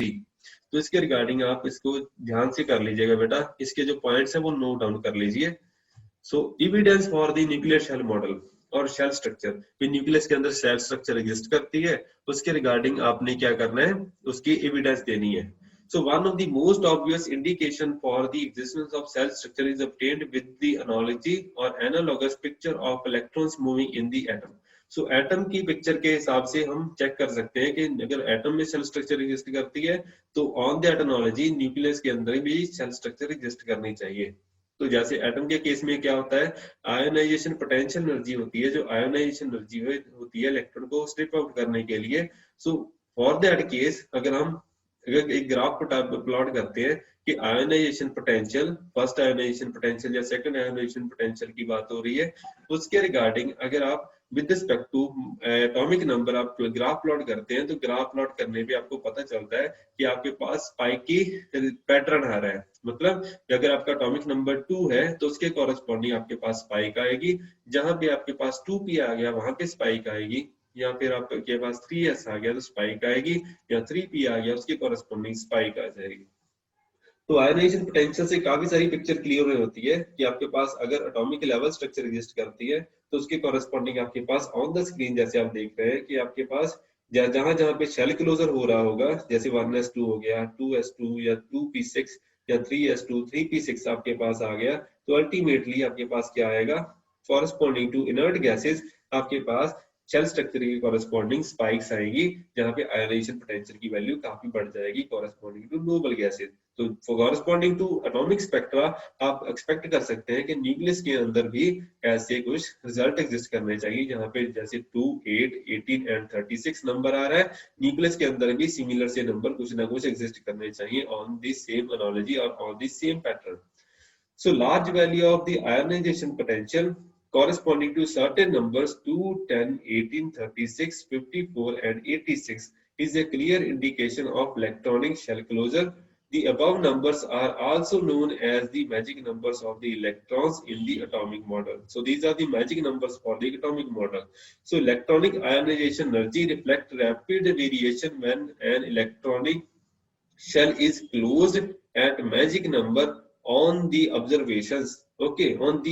3। तो इसके रिगार्डिंग आप इसको ध्यान से कर लीजिएगा बेटा, इसके जो पॉइंट्स है वो नोट डाउन कर लीजिए। So evidence for the nuclear shell model और शेल स्ट्रक्चर, न्यूक्लियस के अंदर शेल स्ट्रक्चर एग्जिस्ट करती है, उसके रिगार्डिंग आपने क्या करना है, उसकी एविडेंस देनी है। So one of the most obvious indication for the existence of cell structure is obtained with the analogy or analogous picture of electrons moving in the atom. So atom की picture के हिसाब से हम check कर सकते हैं कि अगर एटम में सेल स्ट्रक्चर एग्जिस्ट करती है तो ऑन दैट एनालॉजी न्यूक्लियस के अंदर भी सेल स्ट्रक्चर एग्जिस्ट करनी चाहिए। तो जैसे एटम के केस में क्या होता है, आयोनाइजेशन पोटेंशियल एनर्जी होती है, जो आयोनाइजेशन एनर्जी होती है इलेक्ट्रॉन को स्ट्रिप आउट करने के लिए। सो फॉर दैट केस अगर हम एक ग्राफ प्लॉट करते हैं कि ionization potential, first ionization potential या सेकंड आयोनाइजेशन पोटेंशियल की बात हो रही है, उसके रिगार्डिंग अगर आप with respect to atomic number आप ग्राफ प्लॉट करते हैं, तो ग्राफ प्लॉट करने पे आपको पता चलता है कि आपके पास स्पाइक की पैटर्न आ रहा है। मतलब अगर आपका एटॉमिक नंबर 2 है तो उसके कॉरेस्पॉन्डिंग आपके पास स्पाइक आएगी, जहां पे आपके पास 2p आ गया वहां पे स्पाइक आएगी, या फिर आपके पास 3s आ गया तो स्पाइक आएगी, या 3p आ गया उसके कॉरेस्पॉन्डिंग स्पाइक आ जाएगी। तो आयोनाइजेशन पोटेंशियल से काफी सारी पिक्चर क्लियर होती है कि आपके पास अगर एटॉमिक लेवल स्ट्रक्चर एग्जिस्ट करती है तो उसके कॉरेस्पॉन्डिंग आपके पास ऑन द स्क्रीन जैसे आप देख रहे हैं कि आपके पास जहां जहां पे शेल क्लोजर हो रहा होगा, जैसे 1s2 हो गया, 2s2 या 2p6 या 3s2 3p6 आपके पास आ गया, तो अल्टीमेटली आपके पास क्या आएगा, कॉरेस्पॉन्डिंग टू इनर्ट गैसेस आपके पास शेल स्ट्रक्चर की कॉरेस्पॉन्डिंग स्पाइक्स आएगी, जहां पे आयोनाइजेशन पोटेंशियल की वैल्यू काफी बढ़ जाएगी कॉरेस्पॉन्डिंग टू नोबल गैसेस। तो कॉरेस्पॉन्डिंग टू एटॉमिक स्पेक्ट्रा आप एक्सपेक्ट कर सकते हैं कि न्यूक्लियस के अंदर भी ऐसे कुछ रिजल्ट एग्जिस्ट करने चाहिए, जहां पे जैसे 2, 8, 18 एंड 36 नंबर आ रहा है, न्यूक्लियस के अंदर भी सिमिलर से नंबर कुछ ना कुछ एग्जिस्ट करने चाहिए ऑन द सेम एनालॉजी और on the same pattern. So large value of the ionization potential corresponding to certain numbers 2, 10, 18, 36, 54 and 86 is a clear indication of electronic shell closure. The above numbers are also known as the magic numbers of the electrons in the atomic model. So these are the magic numbers for the atomic model. So electronic ionization energy reflects rapid variation when an electronic shell is closed at magic number on the observations. Okay, on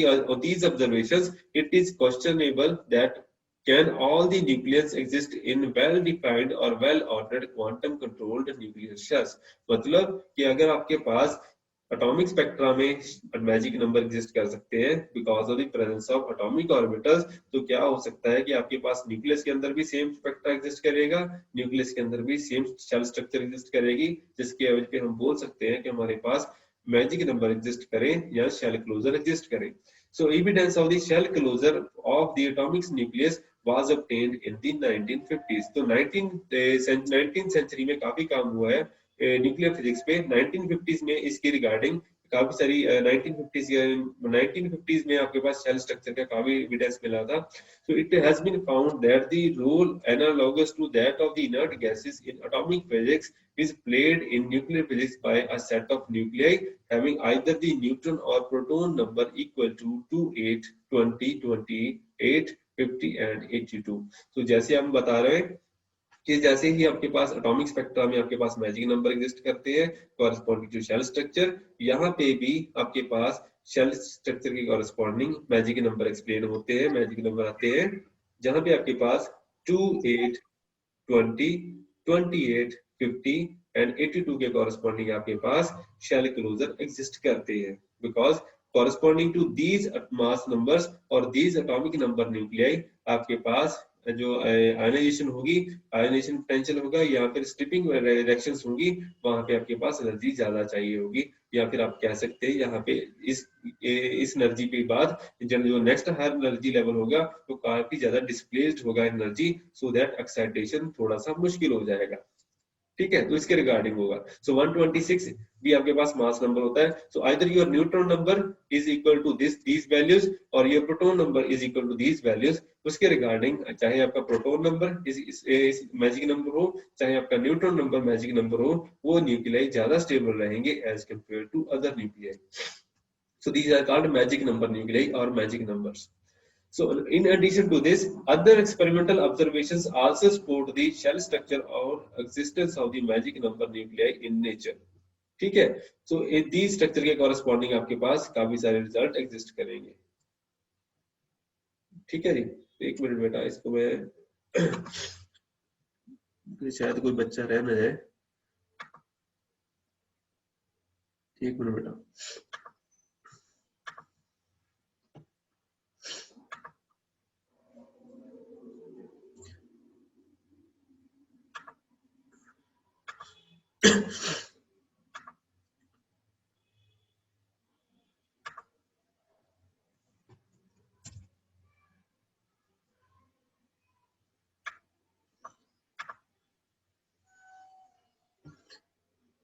these observations it is questionable that can all the nucleons exist in well defined or well ordered quantum controlled nuclear shells. मतलब कि अगर आपके पास atomic spectra में magic number exist कर सकते हैं because of the presence of atomic orbitals, तो क्या हो सकता है कि आपके पास न्यूक्लियस के अंदर भी सेम स्पेक्ट्रा एग्जिस्ट करेगा, न्यूक्लियस के अंदर भी सेम शेल स्ट्रक्चर एग्जिस्ट करेगी, जिसके एवज पे हम बोल सकते हैं कि हमारे पास मैजिक नंबर एग्जिस्ट करें या शेल क्लोजर एग्जिस्ट करें। So evidence of the shell closure of the atomic nucleus was obtained in the 1950s. तो 19th सेंचुरी में काफी काम हुआ है न्यूक्लियर फिजिक्स पे। 1950s में इसकी रिगार्डिंग काफी सारी 1950s में आपके पास शेल स्ट्रक्चर का काफी एविडेंस मिला था। So it has been found that the role analogous to that of the inert gases in atomic physics is played in nuclear physics by a set of nuclei having either the neutron or proton number equal to 2, 8, 20, 28, 50 and 82। तो जैसे हम बता रहे हैं कि जैसे ही आपके पास atomic spectra में आपके पास मैजिक नंबर एग्जिस्ट करते हैं कॉरेस्पॉन्डिंग टू शेल स्ट्रक्चर, यहाँ पे भी आपके पास शेल स्ट्रक्चर के कॉरेस्पॉन्डिंग मैजिक नंबर एक्सप्लेन होते हैं, मैजिक नंबर आते हैं, जहां पे आपके पास 2, 8, 20, 28, 50 एंड 82 के कॉरेस्पॉन्डिंग आपके पास शेल क्लोजर एग्जिस्ट करते हैं because corresponding to these mass numbers और these atomic number nuclei आपके पास जो आयोनाइजेशन होगी, आयोनाइजेशन पोटेंशियल होगा या फिर स्ट्रिपिंग रिएक्शंस होंगी, वहां पे आपके पास एनर्जी ज्यादा चाहिए होगी, या फिर आप कह सकते हैं यहाँ पे इस एनर्जी के बाद जो नेक्स्ट हायर एनर्जी लेवल होगा तो काफी ज्यादा डिस्प्लेस्ड होगा एनर्जी, सो दैट एक्साइटेशन थोड़ा सा मुश्किल हो जाएगा। ठीक है, तो इसके रिगार्डिंग होगा। सो 126 भी आपके पास मास नंबर होता है। So either your neutron number is equal to these values और your proton number is equal to these values. उसके रिगार्डिंग चाहे आपका प्रोटॉन नंबर इस मैजिक नंबर हो, चाहे आपका न्यूट्रॉन नंबर मैजिक नंबर हो, वो न्यूक्लियाई ज्यादा स्टेबल रहेंगे as compare to other nuclei. So these are called magic number nuclei और magic numbers. So in addition to this, other experimental observations also support the shell structure or existence of the magic number nuclei in nature. ठीक है, so these structure के corresponding आपके पास काफी सारे result exist करेंगे। ठीक है जी, एक मिनट बेटा, इसको मैं शायद कोई बच्चा रह न जाए, एक मिनट बेटा।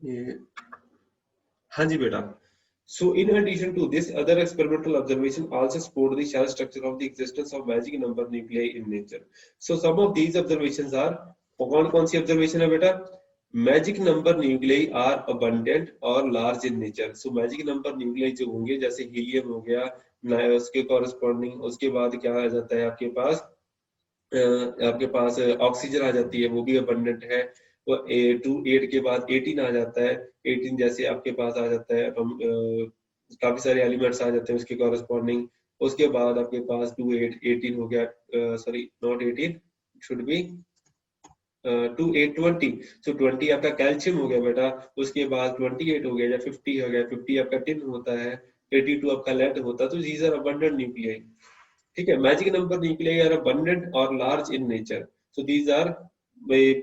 ये हाँ जी बेटा। So in addition to this, other experimental observation also support the shell structure of the existence of magic number nuclei in nature. So some of these observations are, कौन कौन सी observation है बेटा? Magic number nuclei are abundant or large in nature. So magic number nuclei जो होंगे, जैसे helium हो गया, उसके corresponding, उसके बाद क्या आ जाता है आपके पास ऑक्सीजन आ जाती है, वो भी abundant है। वो 8 के बाद 18 आ जाता है, 18 जैसे आपके पास आ जाता है, काफी सारे एलिमेंट्स आ जाते हैं उसके कॉरेस्पॉन्डिंग। उसके बाद आपके पास 2 8 18 हो गया, सॉरी नॉट 18, शुड बी 2 8 20। सो 20 आपका कैल्शियम हो गया बेटा, उसके बाद 28 हो गया या 50 हो गया, 50 आपका टिन होता है, 82 आपका लेड होता है। तो these are abundant nuclei। ठीक है, magic number nuclei are abundant or large in nature. So these are these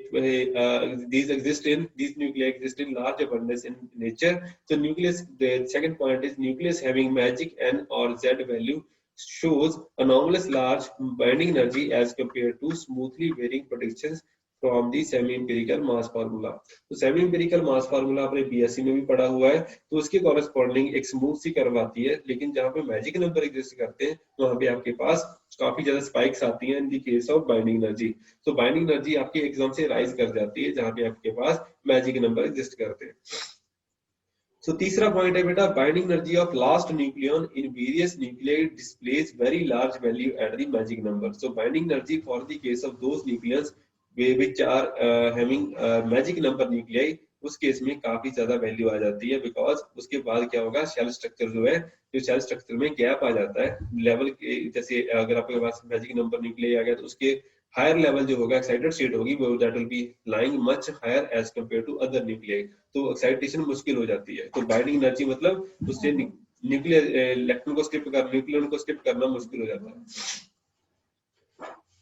nuclei exist in large abundance in nature. So nucleus, the second point is nucleus having magic N or Z value shows anomalous large binding energy as compared to smoothly varying predictions from the semi empirical mass formula. तो semi empirical mass formula आपने BSc में भी पढ़ा हुआ है, तो उसके corresponding एक स्मूथ सी कर्व आती है, लेकिन जहां पे मैजिक नंबर एग्जिस्ट करते हैं वहां पे आपके पास काफी ज्यादा स्पाइक्स आती हैं in the case of binding energy. तो बाइंडिंग एनर्जी आपकी एकदम से राइज कर जाती है जहां पे आपके पास मैजिक नंबर एग्जिस्ट करते हैं। So तीसरा पॉइंट है बेटा, binding energy of last nucleon in various nuclei displace very large value at the magic number. So binding energy for the case of those nucleons which are having magic number nuclei, उस case में काफी ज्यादा value आ जाती है, because उसके बाद क्या होगा, शेल स्ट्रक्चर जो है, जो शेल स्ट्रक्चर में गैप आ जाता है लेवल के, जैसे अगर आपके पास मैजिक नंबर न्यूक्लियाई आ गया तो उसके हायर लेवल जो होगा, एक्साइटेड स्टेट होगी, वो that will be lying much higher as compare to other nuclei. तो एक्साइटेशन मुश्किल हो जाती है। तो बाइंडिंग एनर्जी मतलब उससे न्यूक्लियर इलेक्ट्रॉन को न्यूक्लियन को स्किप करना मुश्किल हो जाता है।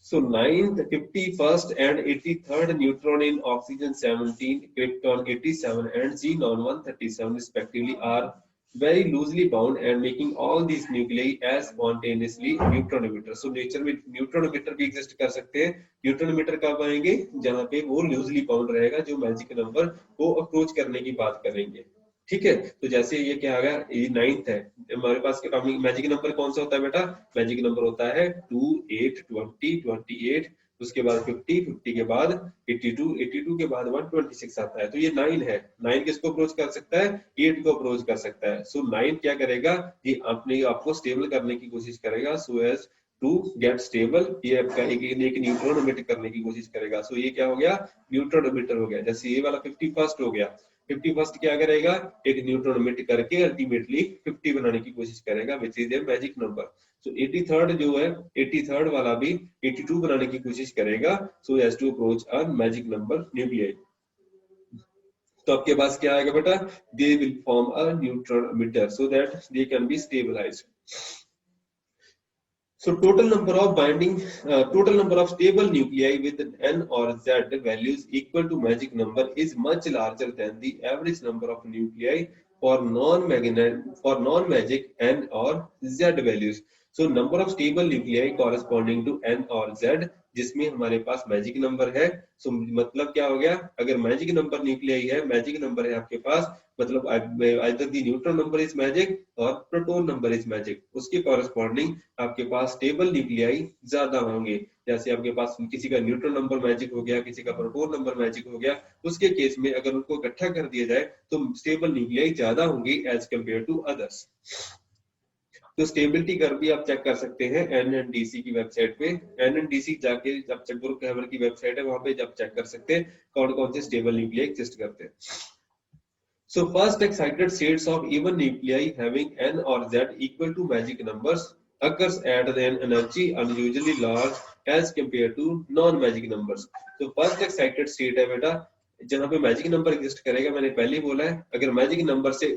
So 9th, 51st and 83rd neutron in oxygen 17, krypton 87 and xenon 137 respectively are very loosely bound and making all these nuclei as spontaneously neutron emitter. So nature में neutron emitter भी exist कर सकते हैं। neutron emitter कब आएंगे, जहाँ पे वो loosely bound रहेगा, जो मैजिक नंबर को अप्रोच करने की बात करेंगे। ठीक है, तो जैसे ये क्या आ गया, ये 9th है हमारे पास। मैजिक नंबर कौन सा होता है बेटा, मैजिक नंबर होता है 2 8 20 28, उसके बाद 50 50 के बाद 82 82 के बाद 126 आता है। तो ये 9 है। 9 किसको अप्रोच कर सकता है, 8 को अप्रोच कर सकता है। सो 9 क्या करेगा, ये अपने आपको स्टेबल करने की कोशिश करेगा, so as to get stable. ये आपका एक न्यूट्रॉन एमिट करने की कोशिश करेगा। सो ये क्या हो गया, न्यूट्रॉन एमिटर हो गया। जैसे ये वाला 51st हो गया, 51st क्या करेगा, एक न्यूट्रॉन एमिट करके अल्टीमेटली 50 बनाने की कोशिश करेगा, which is a magic number. So 83rd जो है, 83rd वाला भी 82 बनाने की कोशिश करेगा, so as to approach a magic number nuclei. तो आपके पास क्या आएगा बेटा, they will form a neutron emitter so that they can be stabilised. So total number of stable nuclei with N or Z values equal to magic number is much larger than the average number of nuclei for non-magic N or Z values. So number of stable nuclei corresponding to N or Z, जिसमें हमारे पास magic number है। सो मतलब क्या हो गया, अगर magic number nuclei है, magic number है आपके पास, मतलब either the neutron number is magic और प्रोटॉन नंबर इज मैजिक, उसके कॉरेस्पॉन्डिंग आपके पास स्टेबल न्यूक्लियाई ज्यादा होंगे। जैसे आपके पास किसी का न्यूट्रॉन नंबर मैजिक हो गया, किसी का प्रोटॉन नंबर मैजिक हो गया, उसके केस में अगर उनको इकट्ठा कर दिया जाए तो स्टेबल न्यूक्लियाई ज्यादा होंगी एज कंपेयर टू अदर्स। तो स्टेबिलिटी कर्व भी आप चेक कर सकते हैं एनएनडीसी की वेबसाइट पे। एनएनडीसी जाके जब चकबुरुक हैमर की वेबसाइट है वहां पे जब चेक कर सकते हैं कौन कौन से स्टेबल न्यूक्लियाई एग्जिस्ट करते हैं। So first excited states of even nuclei having n or z equal to magic numbers occurs at an energy unusually large as compared to non-magic numbers। तो फर्स्ट एक्साइटेड स्टेट है बेटा जहां पे magic number exist करेगा, मैंने पहले ही बोला है, अगर मैजिक नंबर से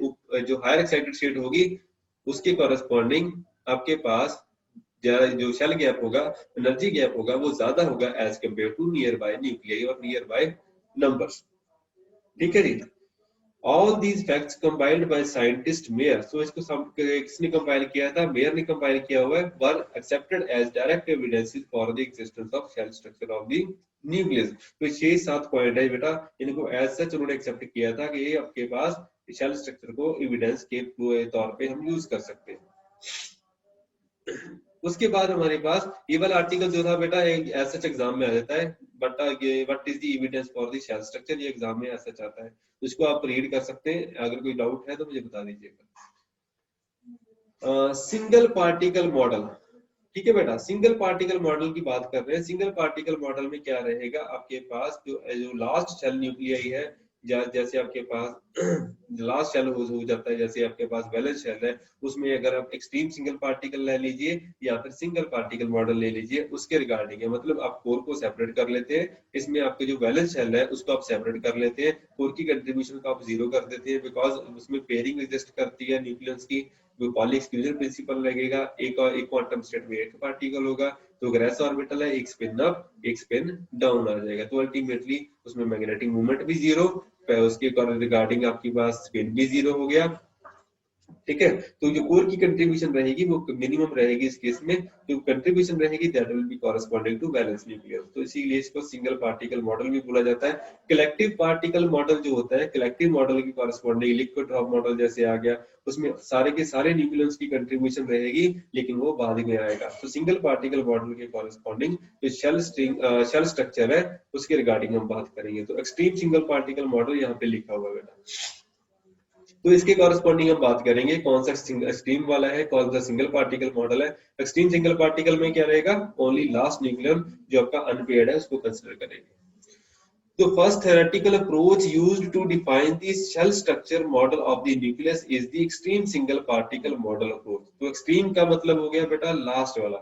जो हायर एक्साइटेड स्टेट होगी उसके कॉरेस्पॉन्डिंग आपके पास जो शेल गैप होगा, एनर्जी गैप होगा, वो ज्यादा होगा as compare to nearby nuclei और नियर बाय नंबर्स। ठीक है जी। All these facts compiled by scientist Mayer, so इसको किसने कंपाइल किया था? मेयर ने कंपाइल किया हुआ है, were accepted as direct evidences for the existence of shell structure of the nucleus। तो 6-7 पॉइंट है बेटा, इनको एज सच उन्होंने एक्सेप्ट किया था कि ये आपके पास शेल स्ट्रक्चर को एविडेंस के तौर पे हम यूज कर सकते हैं। उसके बाद हमारे पास ये वाला आर्टिकल जो था बेटा एज सच एग्जाम में आ जाता है, but what is the evidence for the shell structure, ये एग्जाम में एज सच आता है, तो इसको आप रीड कर सकते हैं। अगर कोई डाउट है तो मुझे बता दीजिएगा। सिंगल पार्टिकल मॉडल, ठीक है बेटा, सिंगल पार्टिकल मॉडल की बात कर रहे हैं। सिंगल पार्टिकल मॉडल में क्या रहेगा आपके पास, जो लास्ट शेल न्यूक्लियाई है, जैसे आपके पास लास्ट शेल हो जाता है, जैसे आपके पास वैलेंस शेल है, उसमें अगर आप एक्सट्रीम सिंगल पार्टिकल ले लीजिए या फिर सिंगल पार्टिकल मॉडल ले लीजिए, उसके रिगार्डिंग है, मतलब आप कोर को सेपरेट कर लेते हैं, इसमें आपके जो वैलेंस शेल है उसको आप सेपरेट कर लेते हैं, कोर की कंट्रीब्यूशन को आप जीरो कर देते हैं, बिकॉज उसमें पेयरिंग एग्जिस्ट करती है न्यूक्लियस की, पॉली एक्सक्लूजन प्रिंसिपल लगेगा, एक क्वांटम स्टेट में एक पार्टिकल होगा, तो अगर ऐसा ऑर्बिटल है एक स्पिन अप एक स्पिन डाउन आ जाएगा, तो अल्टीमेटली उसमें मैग्नेटिक मूवमेंट भी जीरो, उसके रिगार्डिंग आपके पास स्पिन भी जीरो हो गया। ठीक है, तो जो कोर की कंट्रीब्यूशन रहेगी वो मिनिमम रहेगी इस केस में, जो कंट्रीब्यूशन रहेगी that will be corresponding to valence nucleus, तो इसीलिए इसको सिंगल पार्टिकल मॉडल भी बोला जाता है। कलेक्टिव पार्टिकल मॉडल जो होता है, कलेक्टिव मॉडल की कॉरेस्पॉन्डिंग लिक्विड ड्रॉप मॉडल जैसे आ गया, उसमें सारे के सारे न्यूक्लियस की कंट्रीब्यूशन रहेगी, लेकिन वो बाद में आएगा। तो सिंगल पार्टिकल मॉडल के कॉरेस्पॉन्डिंग जो शेल स्ट्रक्चर है उसके रिगार्डिंग हम बात करेंगे। तो एक्सट्रीम सिंगल पार्टिकल मॉडल यहाँ पे लिखा हुआ है बेटा, तो इसके कॉरेस्पॉन्डिंग हम बात करेंगे कौन सा एक्सट्रीम वाला है, कौन सा सिंगल पार्टिकल मॉडल है। एक्सट्रीम सिंगल पार्टिकल में क्या रहेगा, ओनली लास्ट न्यूक्लियन जो आपका अनपेयर्ड है उसको कंसीडर करेंगे। तो first theoretical approach used to define the shell structure model of the nucleus is the extreme single particle model approach। तो एक्सट्रीम का मतलब हो गया बेटा लास्ट वाला,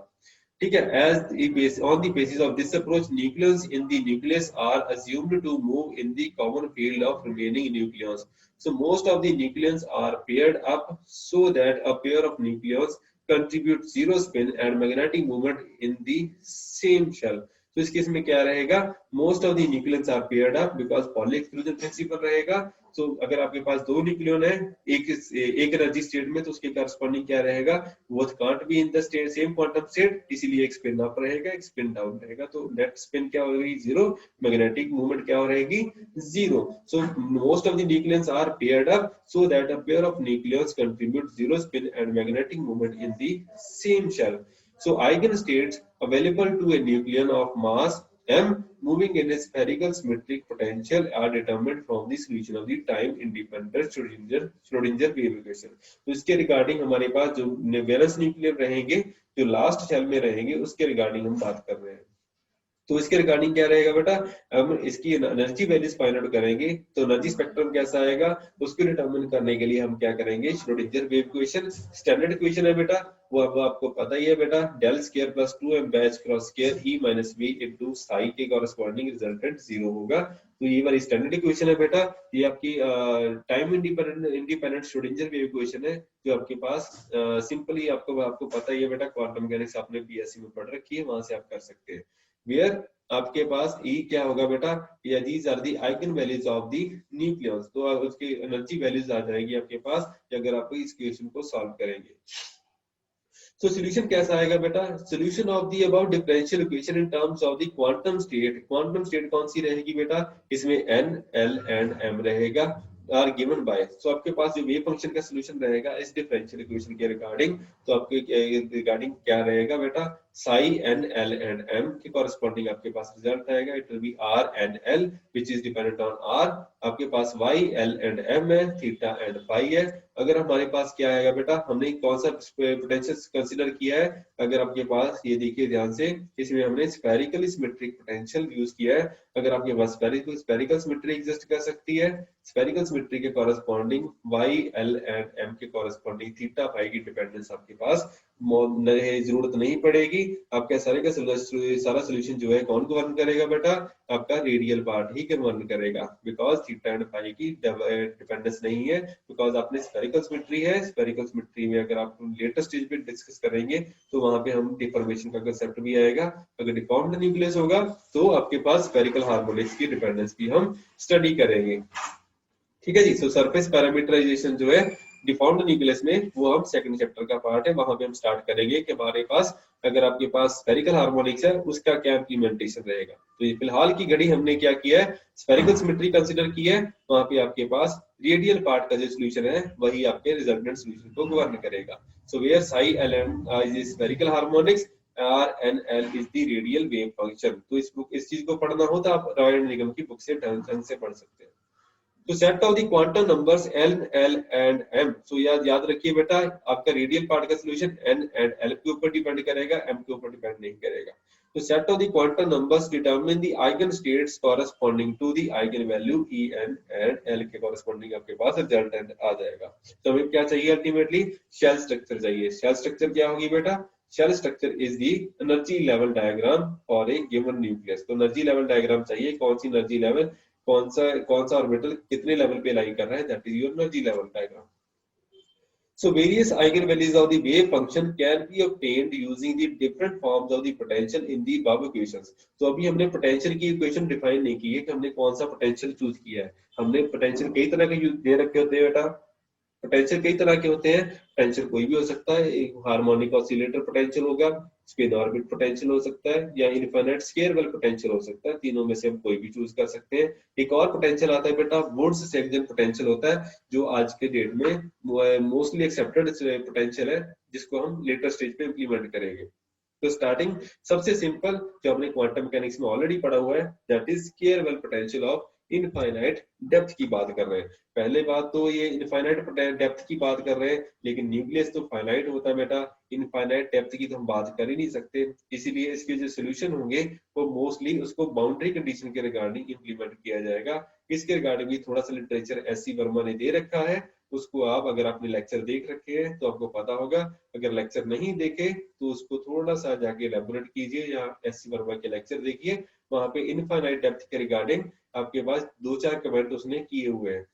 ठीक है। As on the basis of this approach, nucleons in the nucleus are assumed to move in the common field of remaining nucleons। So most of the nucleons are paired up so that a pair of nucleons contribute zero spin and magnetic movement in the same shell। तो इस case में क्या रहेगा, most of the nucleons are paired up because Pauli exclusion principle रहेगा। तो अगर आपके पास दो न्यूक्लियन है एक एनर्जी स्टेट में, तो उसके करस्पॉन्डिंग क्या रहेगा, both can't be in the state same quantum state, इसीलिए एक स्पिन अप रहेगा एक स्पिन डाउन रहेगा, तो नेट स्पिन क्या होगी जीरो, मैग्नेटिक मूवमेंट क्या रहेगी zero. So most of the nucleons are paired up so that a pair of nucleons contribute zero spin and magnetic movement in the same shell. So eigenstates available to a nucleon of mass m moving in a spherical symmetric potential are determined from the solution of the time independent Schrodinger wave equation। तो इसके regarding हमारे पास जो valence nucleon रहेंगे जो last shell में रहेंगे उसके regarding हम बात कर रहे हैं। तो इसके रिगार्डिंग क्या रहेगा बेटा, हम इसकी एनर्जी वैल्यूज फाइंड आउट करेंगे, तो एनर्जी स्पेक्ट्रम कैसा आएगा उसको डिटरमिन करने के लिए हम क्या करेंगे, Schrodinger wave equation standard equation है बेटा, वो अब आपको पता ही है बेटा, del square plus 2m batch cross square e minus v into psi के कॉरेस्पॉन्डिंग रिजल्टेंट जीरो होगा। तो ये वाली स्टैंडर्ड इक्वेशन है बेटा, ये आपकी time independent Schrodinger wave equation है जो आपके पास सिंपली आपको पता ही है बेटा, क्वांटम मैकेनिक्स आपने बीएससी में पढ़ रखी है, वहां से आप कर सकते हैं। वेयर आपके पास E क्या होगा बेटा, या these are the eigen values of the nucleus, तो उसकी एनर्जी वैल्यूज आ जाएगी आपके पास अगर आप इस क्वेश्चन को सॉल्व करेंगे। तो सॉल्यूशन कैसा आएगा बेटा, solution of the about differential equation in terms of the quantum state. Quantum state कौन सी रहेगी बेटा, इसमें n l एंड m रहेगा, आर गिवन बाय, तो आपके पास जो वेव फंक्शन का सॉल्यूशन रहेगा इस डिफरेंशियल इक्वेशन के रिगार्डिंग, तो आपके रिगार्डिंग क्या रहेगा बेटा, psi N L and M के कॉरेस्पॉन्डिंग आपके पास रिजल्ट आएगा। It will be R and L which is dependent on R. आपके पास वाई एल एंड एम है, थीटा एंड फाई है। अगर हमारे पास क्या आएगा बेटा, हमने कौन सा पोटेंशियल कंसीडर किया है, अगर आपके पास ये देखिए ध्यान से, इसमें हमने स्फेरिकल सिमेट्रिक पोटेंशियल यूज किया है। अगर आपके पास स्फेरिकल सिमेट्री एग्जिस्ट कर सकती है, स्फेरिकल सिमेट्री के corresponding Y L and M के कॉरेस्पॉन्डिंग थीटा फाई की डिपेंडेंस आपके पास जरूरत नहीं पड़ेगी। आपका सारा सोल्यूशन जो है कौन गवर्न करेगा बेटा, आपका रेडियल पार्ट ही गवर्न करेगा, बिकॉज थीटा एंड फाई की डिपेंडेंस नहीं है, बिकॉज आपने स्फेरिकल सिमेट्री है। स्फेरिकल सिमेट्री में अगर आप लेटेस्ट स्टेज पे डिस्कस करेंगे तो वहां पे हम डिफॉर्मेशन का कंसेप्ट भी आएगा। अगर डिफॉर्म्ड न्यूक्लियस होगा तो आपके पास स्फेरिकल हार्मोनिक्स की डिपेंडेंस भी हम स्टडी करेंगे। ठीक है जी। सो सरफेस पैरामीटराइजेशन जो है डिफॉर्म्ड न्यूक्लियस में, वो हम सेकंड चैप्टर का पार्ट है, वहां पे हम स्टार्ट करेंगे कि हमारे पास अगर आपके पास स्फेरिकल हार्मोनिक्स है उसका क्या इंप्लीमेंटेशन रहेगा। तो ये फिलहाल की घड़ी हमने क्या किया है, स्फेरिकल सिमेट्री कंसीडर की है, वहां पे आपके पास रेडियल पार्ट का जो सोल्यूशन है वही आपके रिजल्टेंट सोल्यूशन को गवर्न करेगा। So where psi L is spherical harmonics, R N L is the radial wave function. तो इस चीज को पढ़ना हो तो आप रॉय एंड निगम की बुक से ढंग से पढ़ सकते हैं। तो set of the quantum numbers L L and M. So याद रखिए बेटा, आपका रेडियल पार्ट का सॉल्यूशन एन एंड एल के ऊपर डिपेंड करेगा, एम के ऊपर डिपेंड नहीं करेगा। तो set of the quantum numbers determine the eigen states corresponding to the eigen value E N and L के कॉरेस्पॉन्डिंग आपके पास रिजल्टेंट आ जाएगा। तो हमें क्या चाहिए अल्टीमेटली, शेल स्ट्रक्चर चाहिए। शेल स्ट्रक्चर क्या होगी बेटा, shell structure is the energy level diagram for a given nucleus. तो एनर्जी लेवल डायग्राम चाहिए, कौन सी एनर्जी लेवल, कौन सा ऑर्बिटल कितने लेवल पे लाई कर रहा है, that is your energy level diagram. So various eigenvalues of the wave function can be obtained using the different forms of the potential in the above equations. तो अभी हमने पोटेंशियल की इक्वेशन डिफाइन नहीं की है कि हमने कौन सा पोटेंशियल चूज किया है। हमने पोटेंशियल कई तरह के दे रखे होते हैं बेटा, पोटेंशियल कई तरह के होते हैं। पोटेंशियल कोई भी हो सकता है, एक हार्मोनिक ऑसिलेटर पोटेंशियल होगा, स्पिन ऑर्बिट पोटेंशियल हो सकता है, या इनफिनिट स्केयर वेल पोटेंशियल हो सकता है। तीनों में से हम कोई भी चूज कर सकते हैं। एक और पोटेंशियल आता है बेटा, वुड्स सेक्शन पोटेंशियल होता है, जो आज के डेट में मोस्टली एक्सेप्टेड पोटेंशियल है, जिसको हम लेटर स्टेज पे इंप्लीमेंट करेंगे। तो स्टार्टिंग सबसे सिंपल जो हमने क्वांटम मैकेनिक्स में ऑलरेडी पढ़ा हुआ है, that is square well potential of infinite depth की बात कर रहे हैं। पहले बात तो ये इनफाइनाइट डेप्थ की बात कर रहे हैं, लेकिन न्यूक्लियस तो फाइनाइट होता है बेटा, इनफाइनाइट डेप्थ की तो हम बात कर ही नहीं सकते। इसीलिए इसके जो सोल्यूशन होंगे वो मोस्टली उसको बाउंड्री कंडीशन के रिगार्डिंग इंप्लीमेंट किया जाएगा। इसके रिगार्डिंग भी थोड़ा सा लिटरेचर एस.सी. वर्मा ने दे रखा है, उसको आप अगर आपने लेक्चर देख रखे हैं तो आपको पता होगा। अगर लेक्चर नहीं देखे तो उसको थोड़ा सा जाके एलैबोरेट कीजिए, या एस.सी. वर्मा के लेक्चर देखिए, वहां पे इनफाइनाइट डेप्थ के रिगार्डिंग आपके पास 2-4 कमेंट उसने किए हुए हैं।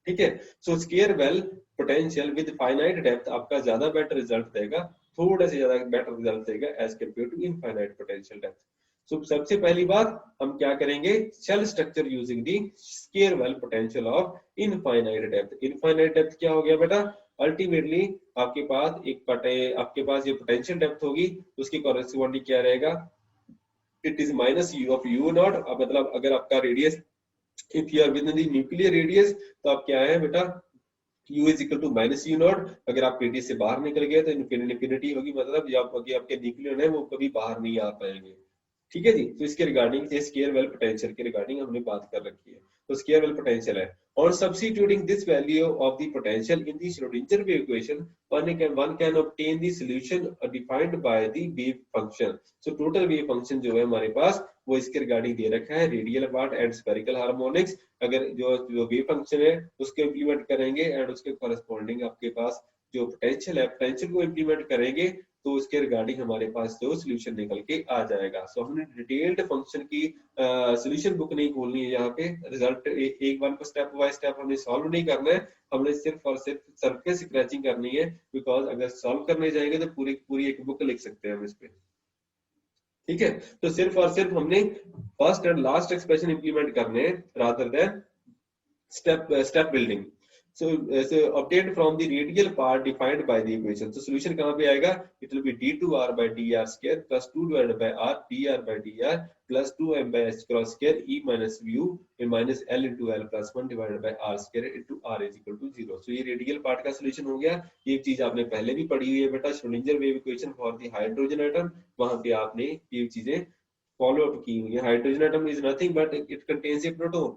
ठीक है। So square well potential with finite depth आपका ज्यादा बेटर रिजल्ट देगा, थोड़ा से ज्यादा बेटर रिजल्ट देगा as compare to infinite potential depth. So सबसे पहली बात हम क्या करेंगे, shell structure using the square well potential of infinite depth. Infinite depth क्या हो गया बेटा, अल्टीमेटली आपके पास ये पोटेंशियल डेप्थ होगी, उसकी कॉरेस्पॉन्डिंग क्या रहेगा, it is minus U of U naught. मतलब अगर आपका radius, if you are within the nuclear radius, तो आप क्या है बेटा, u is equal to minus U naught. अगर आप रेडियस से बाहर निकल गए तो इन्फिनिटी होगी, मतलब जब आपके न्यूक्लियर है वो कभी बाहर नहीं आ पाएंगे। ठीक है जी। तो इसके रिगार्डिंग स्केयर वेल पोटेंशियल के रिगार्डिंग हमने बात कर रखी है। तो स्केयर वेल पोटेंशियल है, और substituting this value of the potential in the Schrodinger wave equation, one can obtain the solution defined by the wave function. So total wave function जो है हमारे पास वो इसके रिगार्डिंग दे रखा है, radial part and spherical harmonics. अगर जो wave function है उसको इंप्लीमेंट करेंगे एंड उसके कॉरेस्पॉन्डिंग आपके पास जो पोटेंशियल है, पोटेंशियल को इंप्लीमेंट करेंगे तो उसके रिगार्डिंग हमारे पास जो सोल्यूशन निकल के आ जाएगा। सो हमने डिटेल्ड फंक्शन की सोल्यूशन बुक नहीं खोलनी है, यहाँ पे रिजल्ट एक बार स्टेप बाय स्टेप हमें सॉल्व नहीं करना है, हमने सिर्फ और सिर्फ सरफेस स्क्रैचिंग करनी है। बिकॉज अगर सॉल्व करने जाएंगे तो पूरी एक बुक लिख सकते हैं हम इस पे। ठीक है। तो सिर्फ और सिर्फ हमने first and last expression implement करने हैं, rather than step building. So obtained from the radial part defined by the equation. So solution कहाँ पे आएगा? It will be d2r by dr square plus 2 divided by r dr by dr plus 2m by h cross square e minus mu minus l into l plus 1 divided by r square into r is equal to 0. So ये radial part का solution हो गया। ये चीज आपने पहले भी पढ़ी हुई है बेटा, Schrodinger wave equation for the hydrogen atom, वहां पे आपने ये चीजें फॉलो अप की हुई है। Hydrogen atom is nothing but it contains A proton,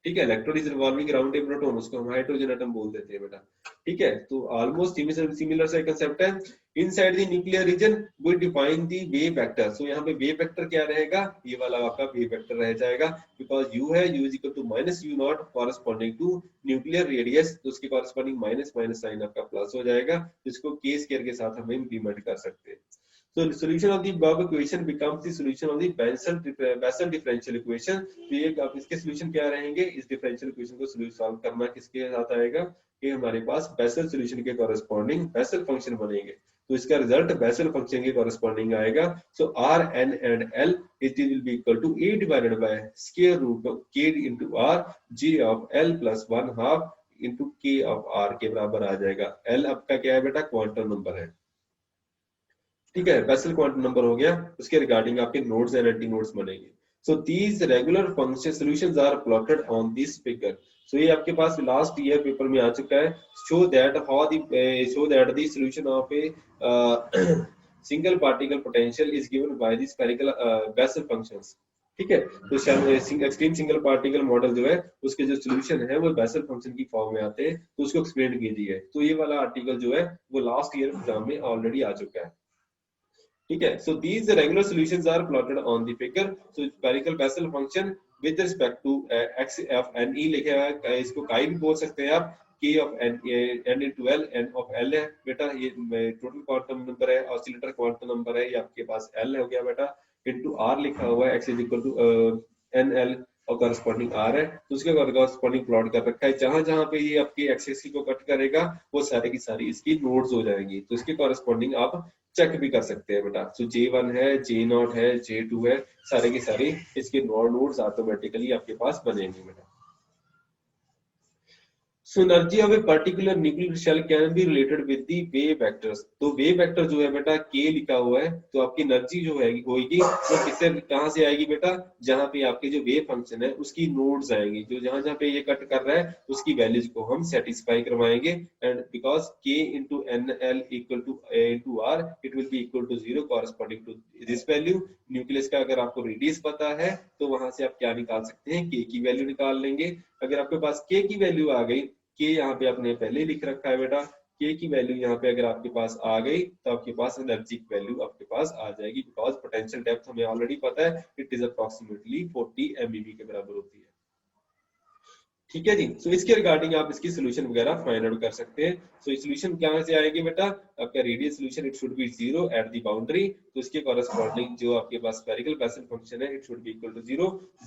ठीक है, electron is revolving around a proton, उसको हम हाइड्रोजन एटम बोल देते हैं बेटा, ठीक है। तो ऑलमोस्ट सिमिलर सा कांसेप्ट है। Inside the nuclear region we define the wave vector. So यहाँ पे वेव वेक्टर क्या रहेगा? ये वाला आपका वेव वेक्टर रह जाएगा, बिकॉज u है, u is equal to minus u naught corresponding to nuclear radius, तो उसके कॉरेस्पॉन्डिंग माइनस माइनस साइन आपका प्लस हो जाएगा, जिसको k स्क्वायर के साथ हम इंप्लीमेंट कर सकते हैं। So the solution of the above equation becomes the solution of the Bessel differential equation। तो ये अब इसके solution क्या रहेंगे? इस differential equation को सॉल्व करना किसके साथ आएगा? कि हमारे पास Bessel solution के corresponding Bessel function बनेंगे, तो इसका रिजल्ट Bessel function के corresponding आएगा। So R, N and L it will be equal to A divided by square root of K into R J of L plus 1/2 into K of R के बराबर आ जाएगा। L आपका क्या है बेटा? Quantum number है, ठीक है, बेसल क्वांटम नंबर हो गया। उसके रिगार्डिंग आपके नोड्स एंड एंटी नोड्स बनेंगे। So these regular function solutions are plotted on this figure. So ये आपके पास लास्ट ईयर पेपर में आ चुका है। Show that the solution of a single particle potential is given by the spherical Bessel functions, ठीक है। तो एक्सट्रीम सिंगल पार्टिकल मॉडल जो है उसके जो सॉल्यूशन है वो बेसल फंक्शन की फॉर्म में आते हैं, तो उसको एक्सप्लेन कीजिए। तो ये वाला आर्टिकल जो है वो लास्ट ईयर एग्जाम में ऑलरेडी आ चुका है, ठीक है। So these regular solutions are plotted on the figure. So spherical Bessel function with respect to x of n e लिखा है, इसको काई भी बोल सकते हैं आप, k of n into l, n of l है बेटा, ये टोटल क्वांटम नंबर है, ऑसिलेटर क्वांटम नंबर है, ये आपके पास l हो गया बेटा, इनटू r लिखा हुआ है, x is equal to nl और कॉरेस्पॉन्डिंग r है, तो उसके कॉरेस्पॉन्डिंग प्लॉट कर रखा है। जहां जहां पे ये आपकी एक्सिस को कट करेगा वो सारे की सारी इसकी नोड्स हो जाएंगी, तो इसके कॉरेस्पॉन्डिंग आप चेक भी कर सकते हैं बेटा। सो J1 है, J0 है, J2 है, सारे के सारे इसके नोड्स ऑटोमेटिकली आपके पास बनेंगे बेटा। So energy of a particular nuclear shell can be related with the wave vectors। तो wave vector जो है बेटा k लिखा हुआ है, तो आपकी एनर्जी जो है होगी वो किससे कहां से आएगी बेटा? जहां पे आपके जो वेव फंक्शन है उसकी नोड्स आएंगी, जो जहां जहां पे ये कट कर रहा है उसकी वैल्यूज को हम सेटिस्फाई करवाएंगे, and because k into nl equal to a into r it will be equal to 0 corresponding to this value। Nucleus का अगर आपको रेडियस पता है तो वहां से आप क्या निकाल सकते हैं? k की वैल्यू निकाल लेंगे। अगर आपके पास k की वैल्यू आ गई, के यहाँ पे आपने पहले लिख रखा है बेटा, के की वैल्यू यहाँ पे अगर आपके पास आ गई तो आपके पास एनर्जी की वैल्यू आपके पास आ जाएगी, बिकॉज पोटेंशियल डेप्थ हमें ऑलरेडी पता है, इट इज अप्रोक्सीमेटली 40 MeV के बराबर होती है, ठीक है जी। सो इसके रिगार्डिंग आप इसकी सोल्यूशन वगैरह फाइंड आउट कर सकते हैं। सो सोल्यूशन कहां से आएगी बेटा? आपका radial solution it should be 0 at the boundary, तो इसके कॉरेस्पॉन्डिंग जो आपके पास स्फेरिकल बेसल फंक्शन है it should be equal to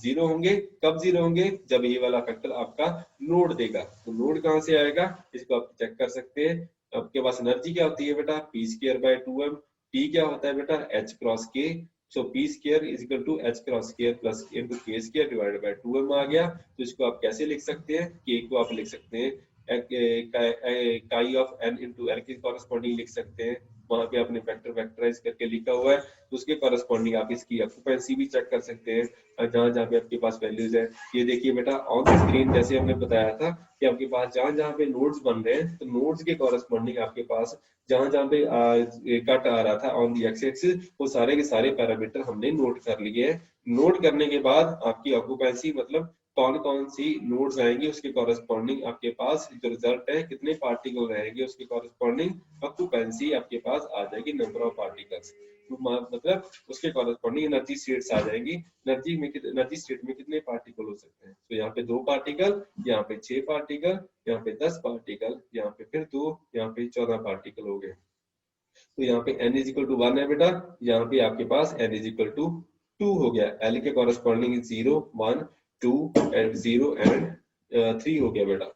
0 होंगे। कब 0 होंगे? जब ये वाला फैक्टर आपका नोड देगा। तो नोड कहां से आएगा इसको आप चेक कर सकते हैं। आपके पास एनर्जी क्या होती है बेटा? p square by 2m। t क्या होता है बेटा? h cross k। So p square is equal to h cross square plus into k square divided by 2m आ गया। तो इसको आप कैसे लिख सकते हैं? k को आप लिख सकते हैं काई ऑफ n इनटू l के कॉरेस्पॉन्डिंग लिख सकते हैं, वहां पे आपने फैक्टर फैक्टराइज करके लिखा हुआ है, तो उसके कॉरेस्पॉन्डिंग आप इसकी ऑक्यूपेंसी भी चेक कर सकते हैं जहां जहां पे आपके पास वैल्यूज है। ये देखिए बेटा ऑन द स्क्रीन, जैसे हमने बताया था कि आपके पास जहां जहां पे नोड्स बन रहे हैं तो नोड्स के कॉरेस्पॉन्डिंग आपके पास जहां जहां पे कट आ रहा था ऑन दी एक्स एक्सिस, वो सारे के सारे पैरामीटर हमने नोट कर लिए हैं। नोट करने के बाद आपकी ऑक्यूपेंसी मतलब कौन कौन सी नोड्स आएंगी उसके कॉरेस्पॉन्डिंग आपके पास जो रिजल्ट है कितने पार्टिकल रहेंगे उसके कॉरेस्पॉन्डिंग ऑक्यूपेंसी आपके पास आ जाएगी, नंबर ऑफ पार्टिकल्स, मतलब उसके कॉरेस्पॉन्डिंग एनर्जी स्टेट्स आ जाएंगी। एनर्जी स्टेट में कितने पार्टिकल हो सकते हैं? तो यहाँ पे 2 पार्टिकल, यहाँ पे 6 पार्टिकल, यहाँ पे 10 पार्टिकल, यहाँ पे फिर 2, यहाँ पे 14 पार्टिकल हो गए। तो यहाँ पे n इज इक्वल टू 1 है बेटा, यहाँ पे आपके पास n इज इक्वल टू 2 हो गया। l के कॉरेस्पॉन्डिंग 0 1 2 एंड 0 एंड 3 हो गया बेटा।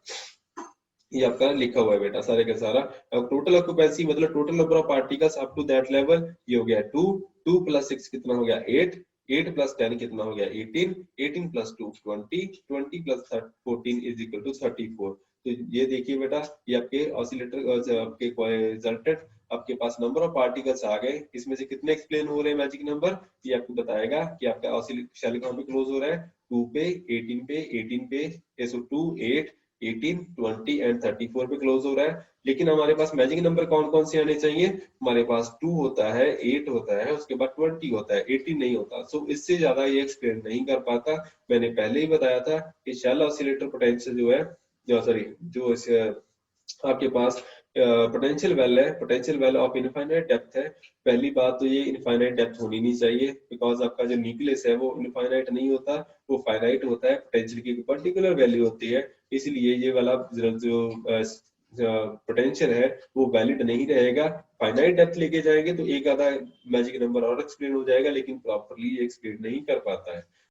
ये आपका लिखा हुआ है बेटा सारे का सारा। टोटल ऑक्यूपेंसी मतलब total number of particles up to that level ये हो गया 2 2 प्लस 6 कितना हो गया 8, 8 प्लस 10 कितना हो गया 18, 18 plus 2 20, 20 plus 14 is equal to 34। तो ये देखिए बेटा, ये आपके ऑसिलेटर आपके रिजल्टेड आपके पास नंबर ऑफ पार्टिकल्स आ गए, इसमें से कितने एक्सप्लेन हो रहे हैं मैजिक नंबर, ये आपको बताएगा कि आपका ऑसिलेटर शेल कहां पे क्लोज हो रहा है, 2 पे, 18 पे, 18 पे, 2, 8, 18, 20 एंड 34 पे क्लोज हो रहा है। लेकिन हमारे पास मैजिक नंबर कौन कौन से आने चाहिए, हमारे पास 2 होता है, 8 होता है, उसके बाद 20 होता है, 18 नहीं होता। सो इससे ज्यादा ये एक्सप्लेन नहीं कर पाता। मैंने पहले ही बताया था कि शेल ऑसिलेटर पोटेंशियल जो है, जो सॉरी जो आपके पास पोटेंशियल वेल है, potential well of infinite depth है। पहली बात तो ये इनफाइनाइट डेप्थ होनी नहीं चाहिए, बिकॉज आपका जो न्यूक्लियस है वो इनफाइनाइट नहीं होता, वो फाइनाइट होता है, पोटेंशियल की पर्टिकुलर वैल्यू होती है। इसलिए ये वाला जो पोटेंशियल है वो वैलिड नहीं रहेगा। फाइनाइट डेप्थ लेके जाएंगे तो एक आधा मैजिक नंबर और एक्सप्लेन हो जाएगा, लेकिन प्रॉपरली एक्सप्लेन नहीं कर पाता है।